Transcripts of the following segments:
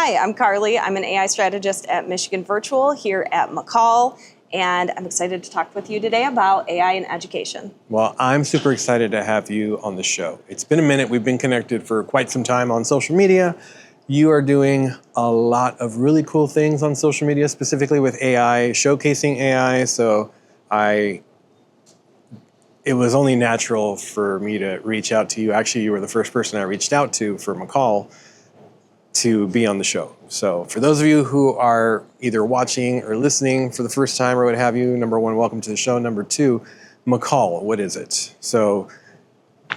Hi, I'm Karle. I'm an AI strategist at Michigan Virtual here at McCall, and I'm excited to talk with you today about AI in education. Well, I'm super excited to have you on the show. It's been a minute. We've been connected for quite some time on social media. You are doing a lot of really cool things on social media, specifically with AI, showcasing AI. So it was only natural for me to reach out to you. Actually, you were the first person I reached out to for McCall to be on the show. So for those of you who are either watching or listening for the first time or what have you, number one, welcome to the show. Number two, McCall, what is it? So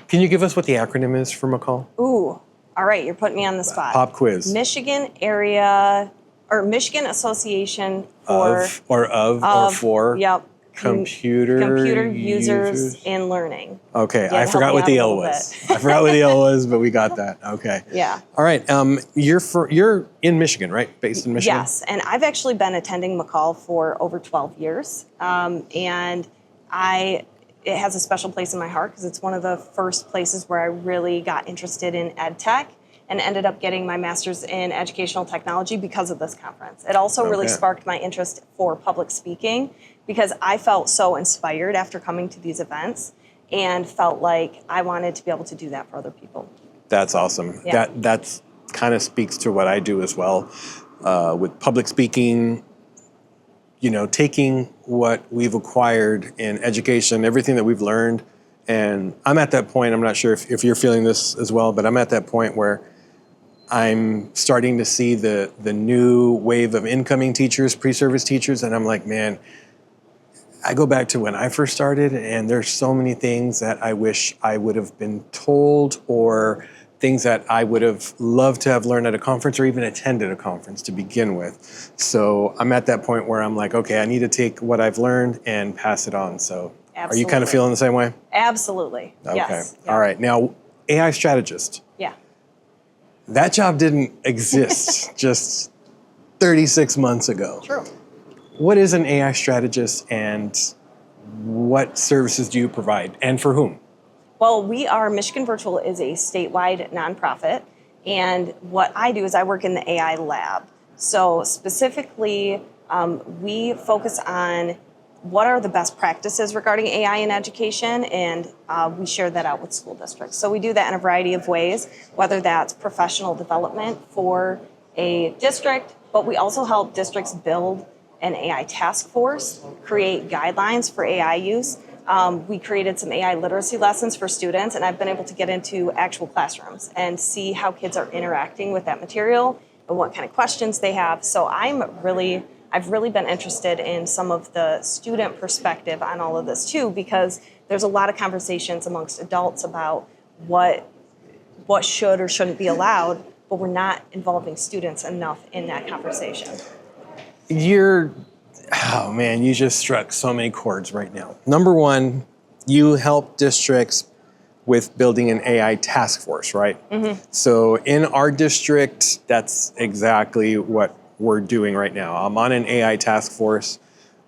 can you give us what the acronym is for McCall? Ooh, all right, you're putting me on the spot. Pop quiz. Michigan Association for. Yep. Computer users in learning. Okay, I forgot what the L was. I forgot what the L was, but we got that. Okay. Yeah. All right. You're in Michigan, right? Based in Michigan. Yes, and I've actually been attending McCall for over 12 years, and it has a special place in my heart because it's one of the first places where I really got interested in EdTech and ended up getting my master's in educational technology because of this conference. It also really sparked my interest for public speaking because I felt so inspired after coming to these events and felt like I wanted to be able to do that for other people. That's awesome. Yeah. That's kind of speaks to what I do as well with public speaking. You know, taking what we've acquired in education, everything that we've learned, and I'm at that point. I'm not sure if you're feeling this as well, but I'm at that point where I'm starting to see the new wave of incoming teachers, pre-service teachers, and I'm like, man, I go back to when I first started, and there's so many things that I wish I would have been told, or things that I would have loved to have learned at a conference or even attended a conference to begin with. So I'm at that point where I'm like, okay, I need to take what I've learned and pass it on. So Are you kind of feeling the same way? Absolutely. Okay. Yes. Yeah. All right. Now, AI strategist. Yeah. That job didn't exist just 36 months ago. True. What is an AI strategist and what services do you provide and for whom? Well, Michigan Virtual is a statewide nonprofit, and what I do is I work in the AI lab. So specifically, we focus on what are the best practices regarding AI in education, and we share that out with school districts. So we do that in a variety of ways, whether that's professional development for a district, but we also help districts build an AI task force, create guidelines for AI use. We created some AI literacy lessons for students, and I've been able to get into actual classrooms and see how kids are interacting with that material and what kind of questions they have. So I've really been interested in some of the student perspective on all of this too, because there's a lot of conversations amongst adults about what should or shouldn't be allowed, but we're not involving students enough in that conversation. Oh man, you just struck so many chords right now. Number one, you help districts with building an AI task force, right? Mm-hmm. So in our district, that's exactly what we're doing right now. I'm on an AI task force,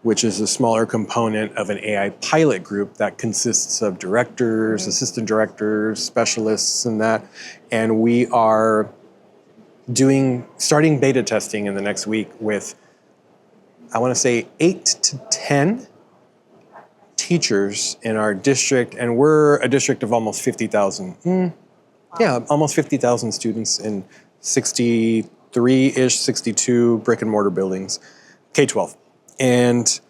which is a smaller component of an AI pilot group that consists of directors, assistant directors, specialists, and that. And we are starting beta testing in the next week with, I want to say 8 to 10 teachers in our district, and we're a district of almost 50,000. Yeah, almost 50,000 students in 63-ish, 62 brick and mortar buildings, K-12. And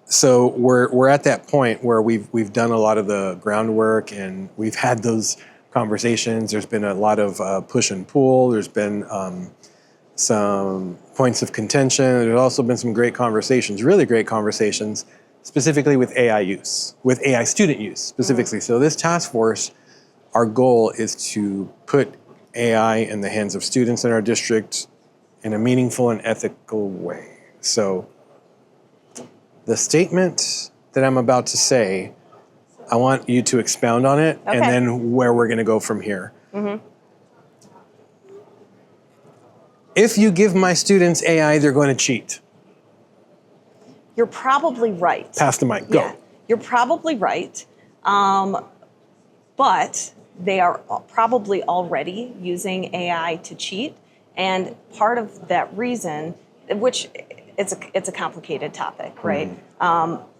so we're at that point where we've done a lot of the groundwork and we've had those conversations. There's been a lot of push and pull. There's been some points of contention. There's also been some great conversations, really great conversations, specifically with AI use, with AI student use specifically. So this task force, our goal is to put AI in the hands of students in our district in a meaningful and ethical way. So the statement that I'm about to say, I want you to expound on it, and then where we're going to go from here. Mm-hmm. If you give my students AI, they're going to cheat. You're probably right. Pass the mic. Go. Yeah, you're probably right. But they are probably already using AI to cheat. And part of that reason, which it's a complicated topic, right?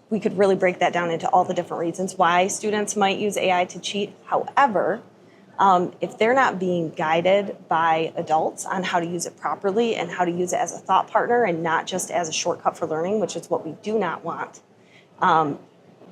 We could really break that down into all the different reasons why students might use AI to cheat. However, if they're not being guided by adults on how to use it properly and how to use it as a thought partner and not just as a shortcut for learning, which is what we do not want,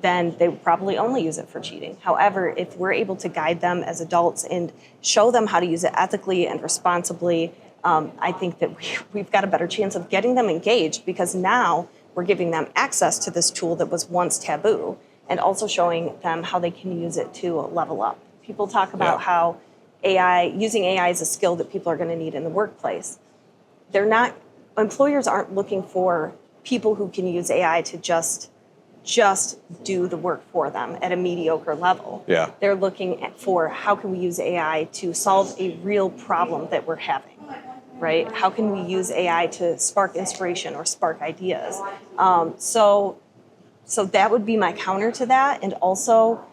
then they would probably only use it for cheating. However, if we're able to guide them as adults and show them how to use it ethically and responsibly, I think that we've got a better chance of getting them engaged, because now we're giving them access to this tool that was once taboo, and also showing them how they can use it to level up. People talk about how using AI is a skill that people are going to need in the workplace. Employers aren't looking for people who can use AI to just do the work for them at a mediocre level. Yeah. They're looking for how can we use AI to solve a real problem that we're having, right? How can we use AI to spark inspiration or spark ideas? So that would be my counter to that. And also,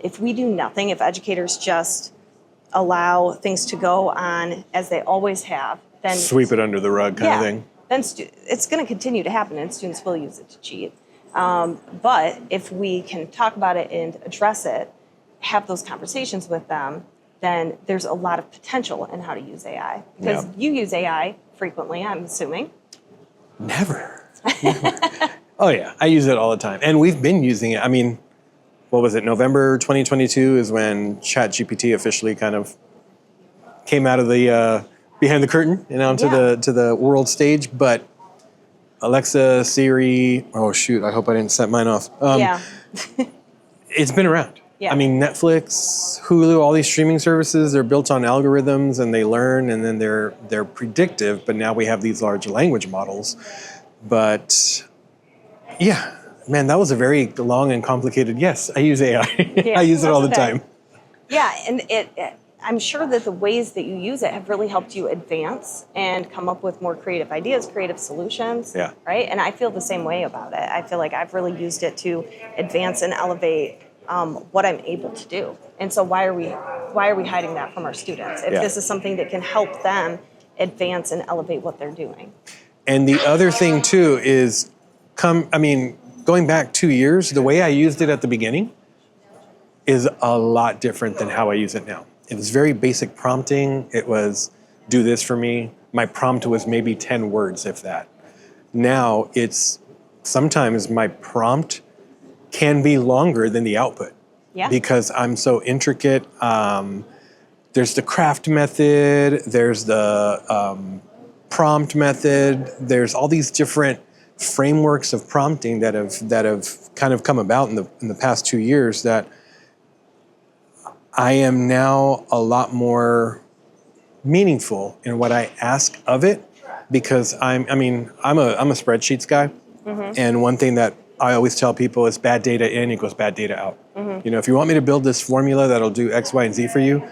if we do nothing, if educators just allow things to go on as they always have, then Sweep it under the rug kind of thing. Then it's going to continue to happen, and students will use it to cheat. But if we can talk about it and address it, have those conversations with them, then there's a lot of potential in how to use AI. Because you use AI frequently, I'm assuming. Never. Oh, yeah. I use it all the time. And we've been using it. I mean, what was it? November 2022 is when ChatGPT officially kind of came out of the behind the curtain and onto the world stage. But Alexa, Siri, oh, shoot. I hope I didn't set mine off. It's been around. Yeah. I mean, Netflix, Hulu, all these streaming services, they're built on algorithms and they learn, and then they're predictive, but now we have these large language models. But yeah, man, that was a very long and complicated yes. I use AI. I use it all the time. Yeah, and I'm sure that the ways that you use it have really helped you advance and come up with more creative ideas, creative solutions, right? And I feel the same way about it. I feel like I've really used it to advance and elevate what I'm able to do. And so why are we hiding that from our students if this is something that can help them advance and elevate what they're doing? And the other thing too is going back 2 years, the way I used it at the beginning is a lot different than how I use it now. It was very basic prompting. It was, do this for me. My prompt was maybe 10 words, if that. Now it's sometimes my prompt can be longer than the output because I'm so intricate. There's the craft method, there's the prompt method, there's all these different frameworks of prompting that have kind of come about in the past 2 years that I am now a lot more meaningful in what I ask of it, because I'm a spreadsheets guy, and one thing that I always tell people is bad data in equals bad data out. You know, if you want me to build this formula that'll do X, Y, and Z for you,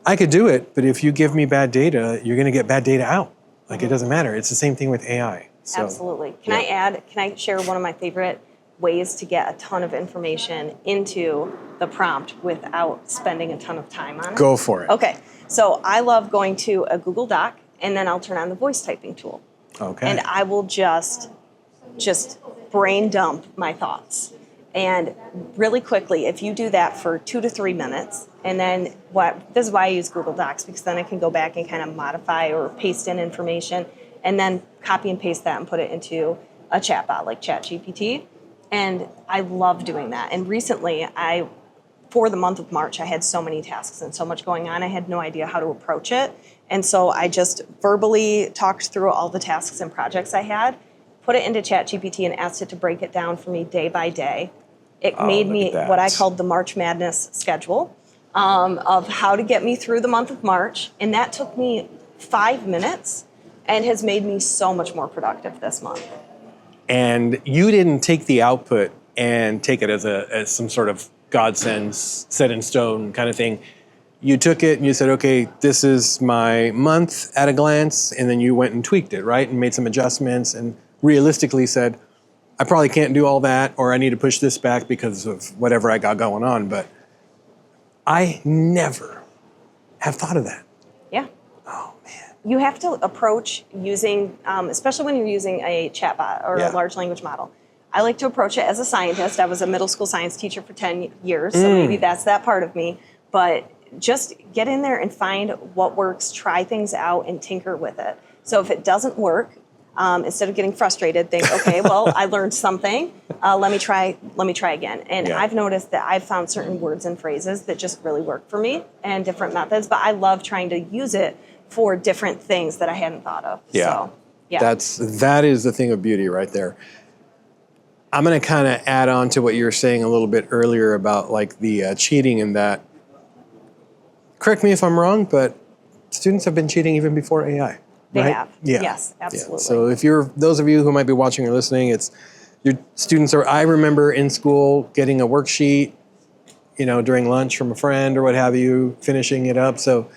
I could do it, but if you give me bad data, you're going to get bad data out. Like, it doesn't matter. It's the same thing with AI. So, absolutely. Can I share one of my favorite ways to get a ton of information into the prompt without spending a ton of time on it? Go for it. Okay. So I love going to a Google Doc, and then I'll turn on the voice typing tool. Okay. And I will just brain dump my thoughts. And really quickly, if you do that for 2 to 3 minutes, and then this is why I use Google Docs, because then I can go back and kind of modify or paste in information, and then copy and paste that and put it into a chatbot like ChatGPT. And I love doing that. And recently, for the month of March, I had so many tasks and so much going on, I had no idea how to approach it. And so I just verbally talked through all the tasks and projects I had, put it into ChatGPT and asked it to break it down for me day by day. It made me what I called the March Madness schedule of how to get me through the month of March. And that took me 5 minutes and has made me so much more productive this month. And you didn't take the output and take it as some sort of godsend, set in stone kind of thing. You took it and you said, okay, this is my month at a glance, and then you went and tweaked it, right? And made some adjustments and realistically said, I probably can't do all that, or I need to push this back because of whatever I got going on. But I never have thought of that. Yeah. Oh, man. you have to approach using, especially when you're using a chatbot or Yeah. a large language model. I like to approach it as a scientist. I was a middle school science teacher for 10 years, so maybe that's that part of me. But just get in there and find what works, try things out, and tinker with it. So if it doesn't work, instead of getting frustrated, think, okay, well, I learned something. Let me try again. And Yeah. I've noticed that I've found certain words and phrases that just really work for me and different methods. But I love trying to use it for different things that I hadn't thought of. Yeah. So, yeah. That is the thing of beauty right there. I'm going to kind of add on to what you were saying a little bit earlier about like the cheating and that. Correct me if I'm wrong, but students have been cheating even before AI. They right? have. Yeah. Yes, absolutely. Yeah. So if you're those of you who might be watching or listening, it's your students are. I remember in school getting a worksheet, during lunch from a friend or what have you, finishing it up. So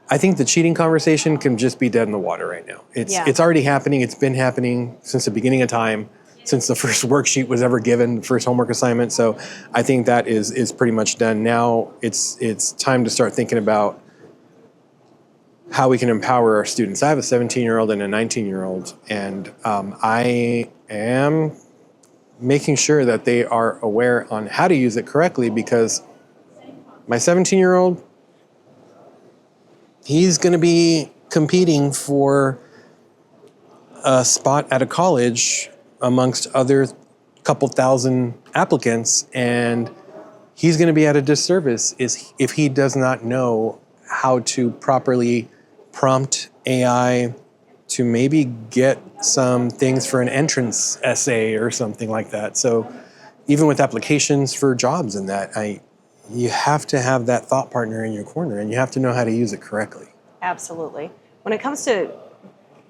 I think the cheating conversation can just be dead in the water right now. It's already happening. It's been happening since the beginning of time, since the first worksheet was ever given, the first homework assignment. So I think that is pretty much done. Now it's time to start thinking about how we can empower our students. I have a 17-year-old and a 19-year-old, and I am making sure that they are aware on how to use it correctly, because my 17-year-old, he's going to be competing for a spot at a college amongst other couple thousand applicants, and he's going to be at a disservice if he does not know how to properly prompt AI to maybe get some things for an entrance essay or something like that. So even with applications for jobs and that, you have to have that thought partner in your corner, and you have to know how to use it correctly. Absolutely. When it comes to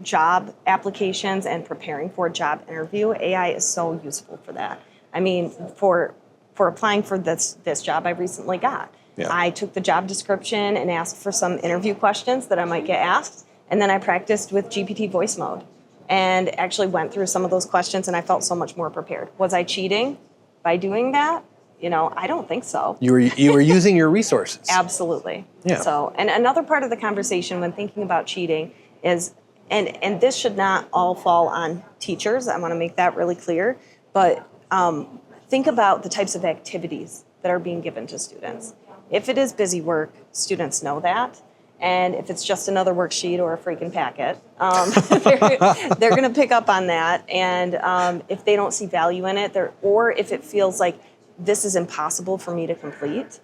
job applications and preparing for a job interview, AI is so useful for that. I mean, for applying for this job I recently got, I took the job description and asked for some interview questions that I might get asked, and then I practiced with GPT voice mode and actually went through some of those questions, and I felt so much more prepared. Was I cheating by doing that? I don't think so. You were using your resources. Absolutely. Yeah. So, and another part of the conversation when thinking about cheating is, and this should not all fall on teachers. I want to make that really clear. But think about the types of activities that are being given to students. If it is busy work, students know that. And if it's just another worksheet or a freaking packet, they're going to pick up on that. And if they don't see value in it, or if it feels like this is impossible for me to complete,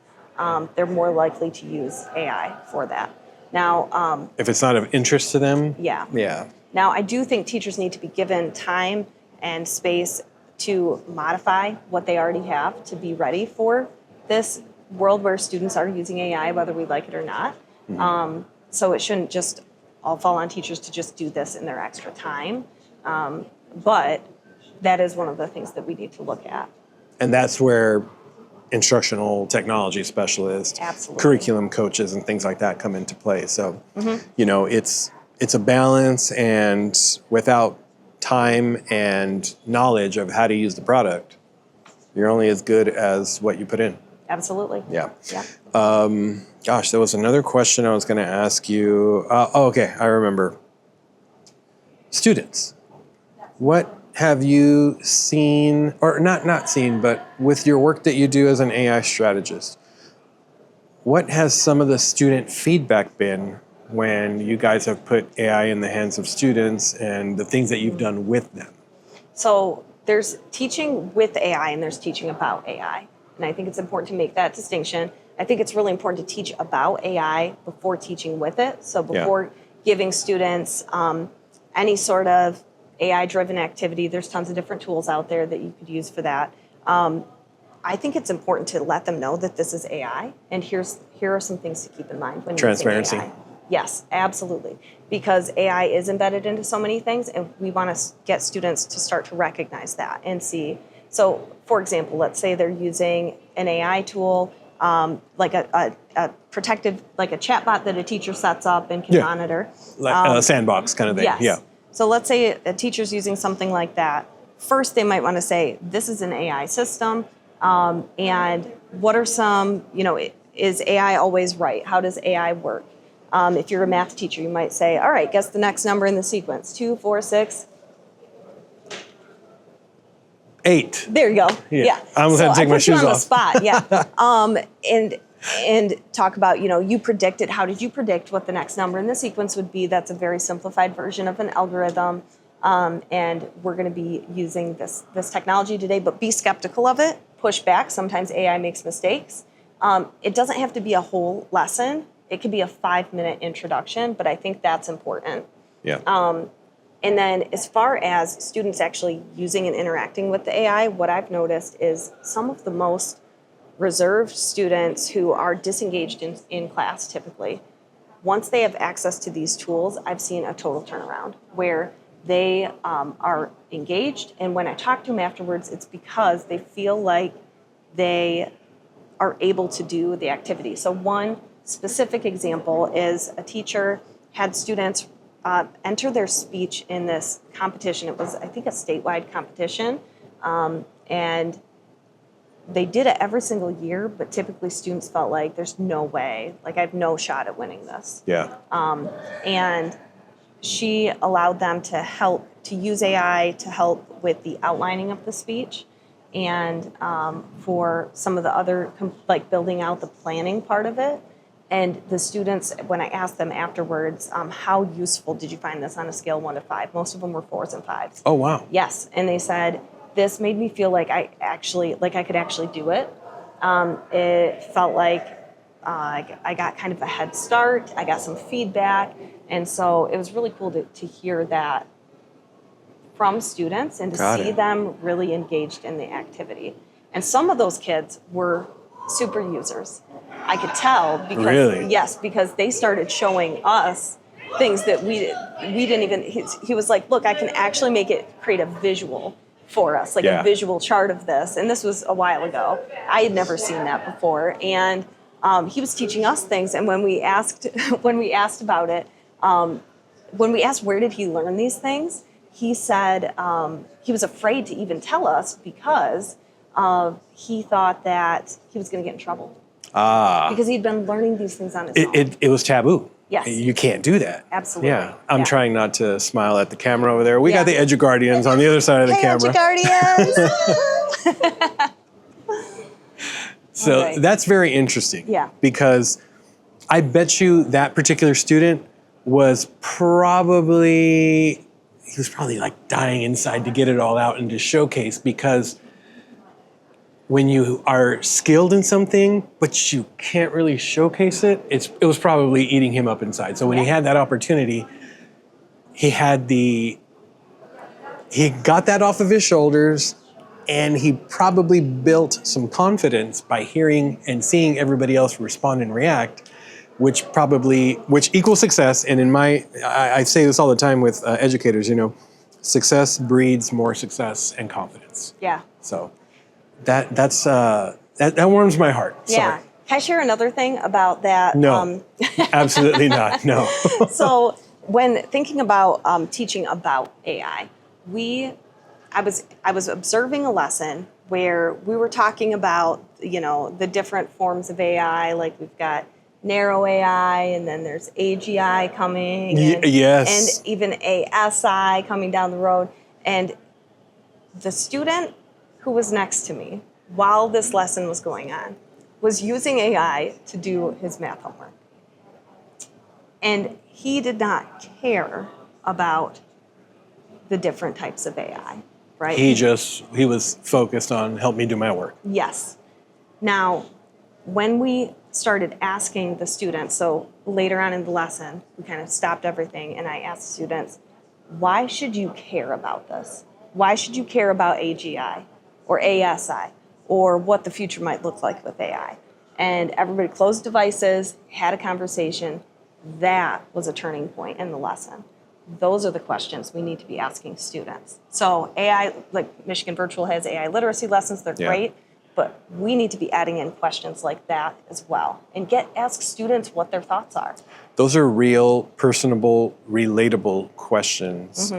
they're more likely to use AI for that. Now, if it's not of interest to them, yeah. Now, I do think teachers need to be given time and space to modify what they already have to be ready for this world where students are using AI, whether we like it or not. Mm-hmm. So it shouldn't just all fall on teachers to just do this in their extra time. But that is one of the things that we need to look at. And that's where instructional technology specialists, Absolutely. Curriculum coaches, and things like that come into play. So, it's a balance, and without time and knowledge of how to use the product, you're only as good as what you put in. Absolutely. Yeah. Yeah. Gosh, there was another question I was going to ask you. Okay, I remember. Students, what have you seen, or not seen, but with your work that you do as an AI strategist, what has some of the student feedback been when you guys have put AI in the hands of students and the things that you've done with them? So there's teaching with AI and there's teaching about AI. And I think it's important to make that distinction. I think it's really important to teach about AI before teaching with it. So before giving students any sort of AI-driven activity, there's tons of different tools out there that you could use for that. I think it's important to let them know that this is AI, and here are some things to keep in mind when Transparency. using AI. Yes, absolutely. Because AI is embedded into so many things, and we want to get students to start to recognize that and see. So, for example, let's say they're using an AI tool, like a protective, like a chatbot that a teacher sets up and can monitor. Like a sandbox kind of thing. Yes. Yeah. So let's say a teacher's using something like that. First, they might want to say, this is an AI system, and what are some, is AI always right? How does AI work? If you're a math teacher, you might say, all right, guess the next number in the sequence. 2, 4, 6. 8. There you go. Yeah. I'm going to take my shoes off. I put you on off. the spot. Yeah. And talk about, you predicted. How did you predict what the next number in the sequence would be? That's a very simplified version of an algorithm. And we're going to be using this technology today, but be skeptical of it. Push back. Sometimes AI makes mistakes. It doesn't have to be a whole lesson. It could be a 5-minute introduction, but I think that's important. Yeah. And then as far as students actually using and interacting with the AI, what I've noticed is some of the most reserved students who are disengaged in class typically, once they have access to these tools, I've seen a total turnaround where they are engaged. And when I talk to them afterwards, it's because they feel like they are able to do the activity. So one specific example is a teacher had students enter their speech in this competition. It was, I think, a statewide competition. And they did it every single year, but typically students felt like there's no way, like I have no shot at winning this. Yeah. And she allowed them to use AI to help with the outlining of the speech and for some of the other, like building out the planning part of it. And the students, when I asked them afterwards, how useful did you find this on a scale 1 to 5? Most of them were 4s and 5s. Oh, wow. Yes. And they said, this made me feel like I could actually do it. It felt like I got kind of a head start. I got some feedback. And so it was really cool to hear that from students and to see them really engaged in the activity. And some of those kids were super users. I could tell because really? Yes, because they started showing us things that we didn't even. He was like, "Look, I can actually create a visual for us, like a visual chart of this." And this was a while ago. I had never seen that before, and he was teaching us things. And when we asked about it, when we asked where did he learn these things, he said he was afraid to even tell us because he thought that he was going to get in trouble. Because he'd been learning these things on his own. It was taboo. Yes. You can't do that. Absolutely. Yeah. I'm trying not to smile at the camera over there. We got the EduGuardians on the other side of the camera. EduGuardians! So that's very interesting. Yeah. Because I bet you that particular student was probably like dying inside to get it all out and to showcase, because when you are skilled in something, but you can't really showcase it, it was probably eating him up inside. So when he had that opportunity, he got that off of his shoulders, and he probably built some confidence by hearing and seeing everybody else respond and react, which equals success. And I say this all the time with educators, success breeds more success and confidence. Yeah. So that warms my heart. Yeah. So. Can I share another thing about that? No, absolutely not. No. So when thinking about teaching about AI, I was observing a lesson where we were talking about the different forms of AI. Like we've got narrow AI, and then there's AGI coming, and even ASI coming down the road. And the student who was next to me while this lesson was going on was using AI to do his math homework. And he did not care about the different types of AI, right? He was focused on help me do my work. Yes. Now, when we started asking the students, so later on in the lesson, we kind of stopped everything and I asked students, why should you care about this? Why should you care about AGI or ASI or what the future might look like with AI? And everybody closed devices, had a conversation. That was a turning point in the lesson. Those are the questions we need to be asking students. So AI, like Michigan Virtual has AI literacy lessons, they're great, but we need to be adding in questions like that as well and ask students what their thoughts are. Those are real, personable, relatable questions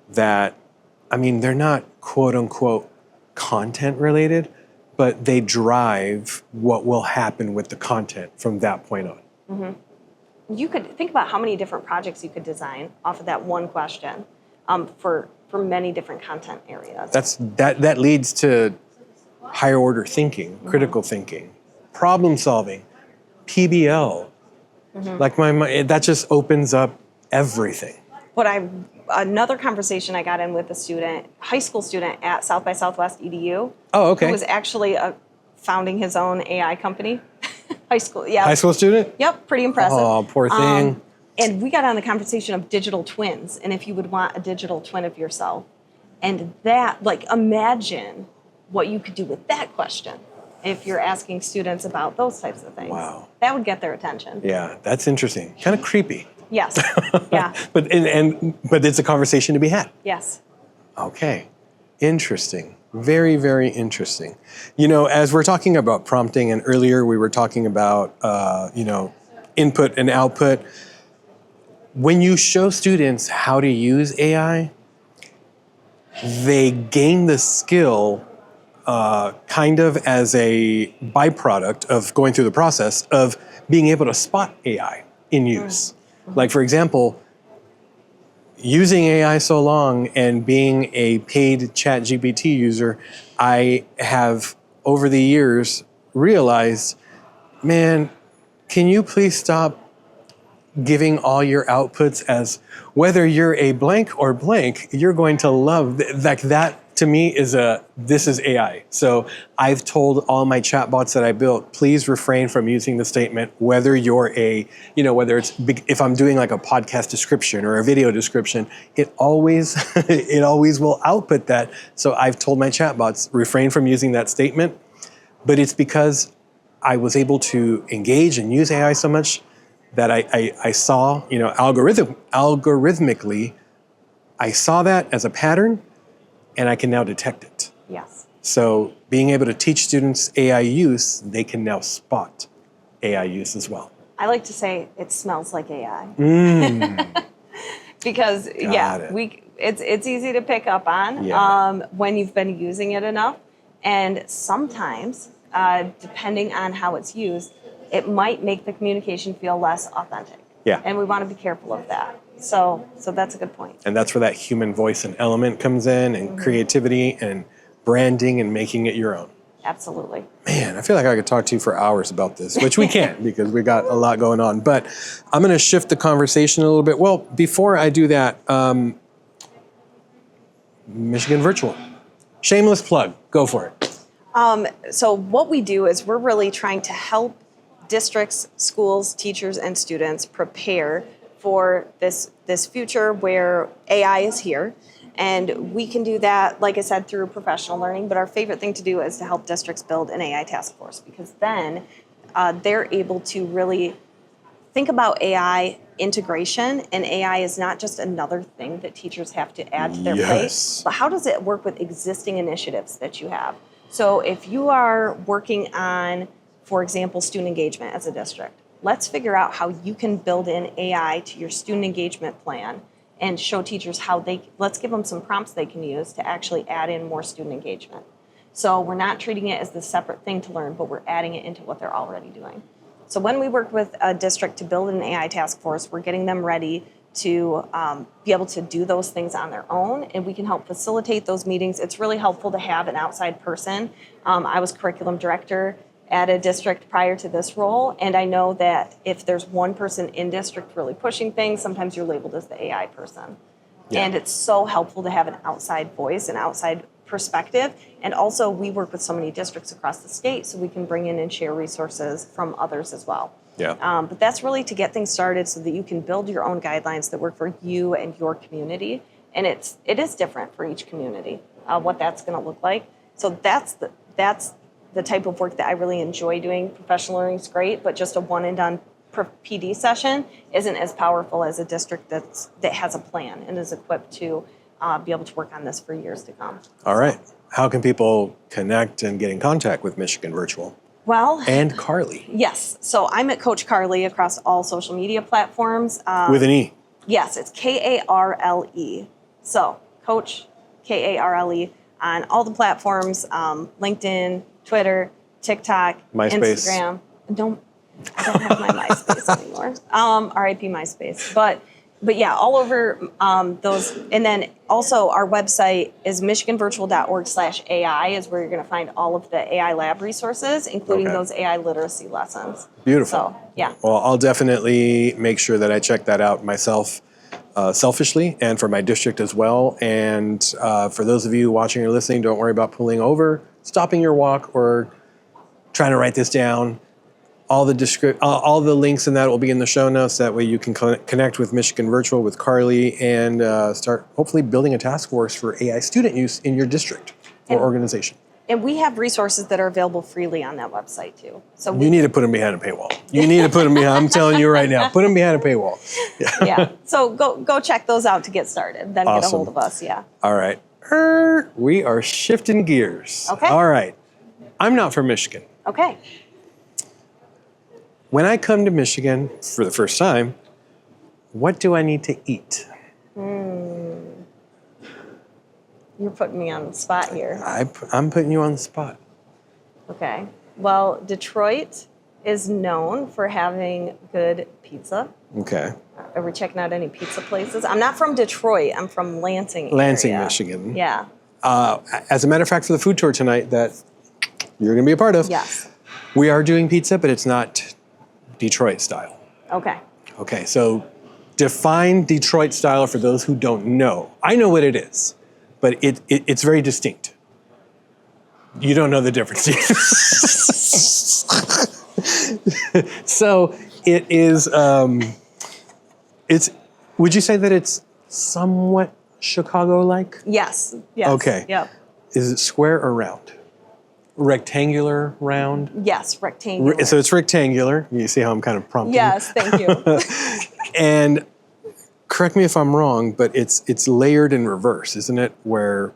that, they're not quote unquote content related, but they drive what will happen with the content from that point on. you could think about how many different projects you could design off of that one question for many different content areas. That leads to higher order thinking, critical thinking, problem solving, PBL. Like that just opens up everything. Another conversation I got in with a student, high school student at South by Southwest EDU. Oh, okay. Who was actually founding his own AI company. High school, yeah. High school student? Yep, pretty impressive. Oh, poor thing. And we got on the conversation of digital twins, and if you would want a digital twin of yourself. And that, imagine what you could do with that question if you're asking students about those types of things. Wow. That would get their attention. Yeah, that's interesting. Kind of creepy. Yes, yeah. But it's a conversation to be had. Yes. Okay, interesting. Very, very interesting. As we're talking about prompting, and earlier we were talking about, input and output. When you show students how to use AI, they gain the skill kind of as a byproduct of going through the process of being able to spot AI in use. Like, for example, using AI so long and being a paid ChatGPT user, I have, over the years, realized, man, can you please stop giving all your outputs as whether you're a blank or blank, you're going to love that. To me this is AI. So I've told all my chatbots that I built, please refrain from using the statement whether you're whether it's if I'm doing like a podcast description or a video description, it always will output that. So I've told my chatbots refrain from using that statement, but it's because I was able to engage and use AI so much that I saw, algorithmically, I saw that as a pattern, and I can now detect it. Yes. So being able to teach students AI use, they can now spot AI use as well. I like to say it smells like AI. Because it's easy to pick up on when you've been using it enough, and sometimes depending on how it's used, it might make the communication feel less authentic. Yeah. And we want to be careful of that. So that's a good point. And that's where that human voice and element comes in, and creativity and branding and making it your own. Absolutely. Man, I feel like I could talk to you for hours about this, which we can't because we got a lot going on. But I'm going to shift the conversation a little bit. Well, before I do that, Michigan Virtual. Shameless plug. Go for it. So what we do is we're really trying to help districts, schools, teachers, and students prepare for this future where AI is here. And we can do that, like I said, through professional learning. But our favorite thing to do is to help districts build an AI task force, because then they're able to really think about AI integration. And AI is not just another thing that teachers have to add to their plate, but how does it work with existing initiatives that you have? So if you are working on, for example, student engagement as a district, let's figure out how you can build in AI to your student engagement plan and show teachers let's give them some prompts they can use to actually add in more student engagement. So we're not treating it as this separate thing to learn, but we're adding it into what they're already doing. So when we work with a district to build an AI task force, we're getting them ready to be able to do those things on their own, and we can help facilitate those meetings. It's really helpful to have an outside person. I was curriculum director at a district prior to this role, and I know that if there's one person in district really pushing things, sometimes you're labeled as the AI person. Yeah. And it's so helpful to have an outside voice, an outside perspective, and also we work with so many districts across the state, so we can bring in and share resources from others as well. Yeah. But that's really to get things started so that you can build your own guidelines that work for you and your community, and it is different for each community what that's going to look like. So that's the type of work that I really enjoy doing. Professional learning is great, but just a one and done PD session isn't as powerful as a district that has a plan and is equipped to be able to work on this for years to come. All right. How can people connect and get in contact with Michigan Virtual? Well, and Karle. Yes. So I'm at Coach Karle across all social media platforms. With an E. Yes, it's Karle. So Coach Karle on all the platforms, LinkedIn, Twitter, TikTok, MySpace. Instagram. I don't have my MySpace anymore. RIP MySpace. But yeah, all over those. And then also our website is michiganvirtual.org/AI is where you're going to find all of the AI lab resources, including Okay. those AI literacy lessons. Beautiful. So, yeah. Well, I'll definitely make sure that I check that out myself, selfishly, and for my district as well. And for those of you watching or listening, don't worry about pulling over, stopping your walk, or trying to write this down. All the links in that will be in the show notes. That way you can connect with Michigan Virtual, with Karle, and start hopefully building a task force for AI student use in your district or organization. And we have resources that are available freely on that website too. So You need to put them behind a paywall. You need to put them behind. I'm telling you right now, put them behind a paywall. yeah. So go check those out to get started. Then get a Awesome. hold of us. Yeah. All right. We are shifting gears. Okay. All right. I'm not from Michigan. Okay. When I come to Michigan for the first time, what do I need to eat? You're putting me on the spot here. I'm putting you on the spot. Okay. Well, Detroit is known for having good pizza. Okay. Are we checking out any pizza places? I'm not from Detroit. I'm from Lansing. Lansing, area. Michigan. Yeah. As a matter of fact, for the food tour tonight that you're going to be a part of, Yes. we are doing pizza, but it's not Detroit style. Okay. Okay, so define Detroit style for those who don't know. I know what it is, but it's very distinct. You don't know the difference. So it is, would you say that it's somewhat Chicago-like? Yes. Yes. Okay. Yep. Is it square or round? Rectangular, round? Yes. Rectangular. So it's rectangular. You see how I'm kind of prompting? Yes. Thank you. And correct me if I'm wrong, but it's layered in reverse, isn't it? Where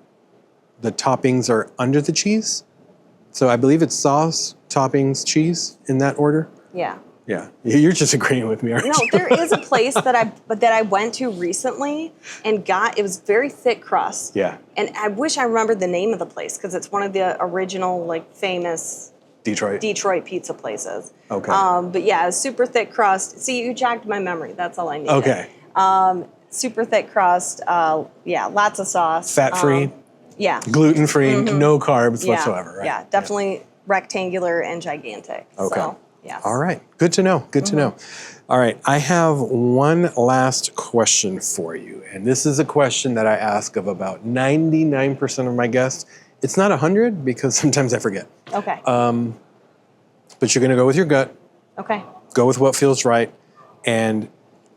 the toppings are under the cheese. So I believe it's sauce, toppings, cheese in that order. Yeah. Yeah, you're just agreeing with me, aren't No, you? there is a place that I went to recently and it was very thick crust. Yeah, And I wish I remembered the name of the place because it's one of the original like famous Detroit pizza places. Okay. But yeah, it was super thick crust. See, you jogged my memory. That's all I needed. Okay. Super thick crust. Yeah, lots of sauce. Fat-free, Yeah. gluten-free, no carbs Yeah. whatsoever, right? Yeah, definitely rectangular and gigantic. Okay. So, yes. All right. Good to know. Good to know. All right. I have one last question for you. And this is a question that I ask of about 99% of my guests. It's not 100 because sometimes I forget. Okay. But you're going to go with your gut, Okay. go with what feels right, and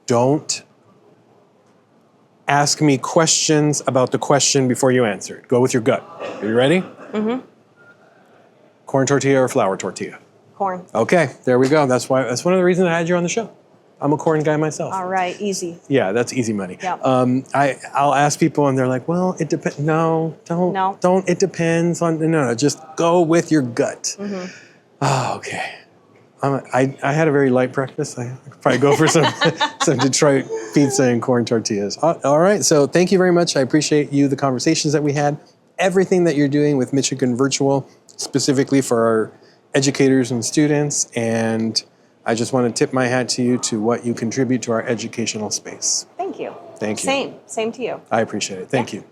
don't ask me questions about the question before you answer it. Go with your gut. Are you ready? Mm-hmm. Corn tortilla or flour tortilla? Corn. Okay, there we go. That's one of the reasons I had you on the show. I'm a corn guy myself. All right. Easy. Yeah, that's easy money. Yep. I'll ask people and they're like, well, it depends. No, don't. No. Don't. It depends on. No. Just go with your gut. Mm-hmm. Oh, okay. I had a very light breakfast. I could probably go for some Detroit pizza and corn tortillas. All right. So thank you very much. I appreciate the conversations that we had, everything that you're doing with Michigan Virtual, specifically for our educators and students. And I just want to tip my hat to you to what you contribute to our educational space. Thank you. Thank you. Same to you. I appreciate it. Thank you.